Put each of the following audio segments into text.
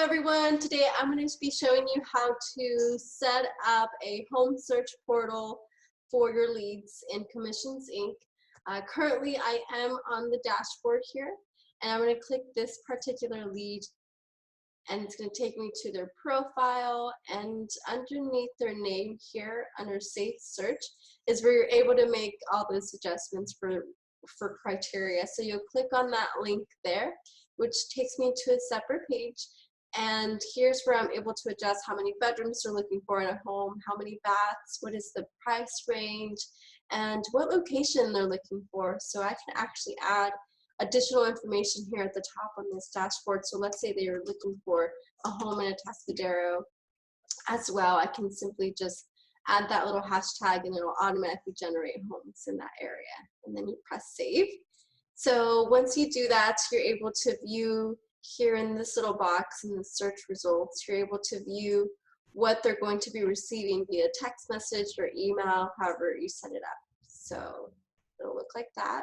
everyone. Today I'm going to be showing you how to set up a home search portal for your leads in Commissions Inc. Currently I am on the dashboard here, and I'm going to click this particular lead, and it's going to take me to their profile, and underneath their name here under Safe Search is where you're able to make all those adjustments for criteria. So you'll click on that link there, which takes me to a separate page. And here's where I'm able to adjust how many bedrooms they're looking for in a home, how many baths, what is the price range, and what location they're looking for. So I can actually add additional information here at the top on this dashboard. So let's say they are looking for a home in Atascadero as well. I can simply just add that little hashtag and it'll automatically generate homes in that area. And then you press save. So once you do that, you're able to view here in this little box in the search results, you're able to view what they're going to be receiving via text message or email, however you set it up. So it'll look like that.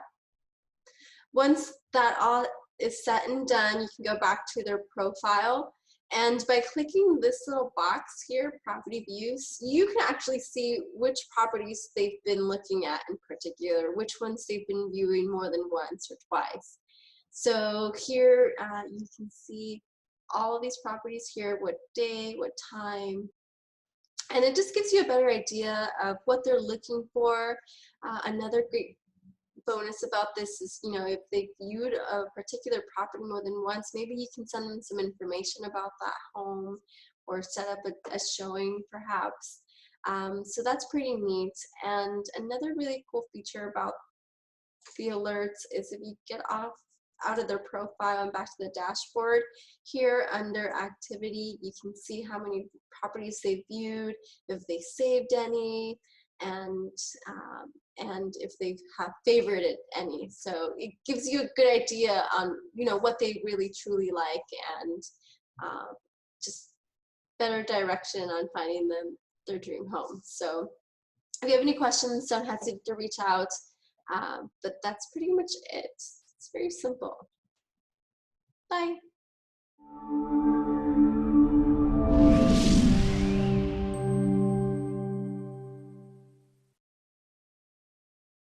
Once that all is set and done, you can go back to their profile. And by clicking this little box here, property views, you can actually see which properties they've been looking at in particular, which ones they've been viewing more than once or twice. So here you can see all of these properties here, what day, what time, and it just gives you a better idea of what they're looking for. Another great bonus about this is, you know, if they viewed a particular property more than once, maybe you can send them some information about that home or set up a showing perhaps. So that's pretty neat. And another really cool feature about the alerts is if you get out of their profile and back to the dashboard, here under activity you can see how many properties they viewed, if they saved any, and if they have favorited any. So it gives you a good idea on, you know, what they really truly like, and just better direction on finding them their dream home. So if you have any questions, don't hesitate to reach out. But that's pretty much it. It's very simple. Bye.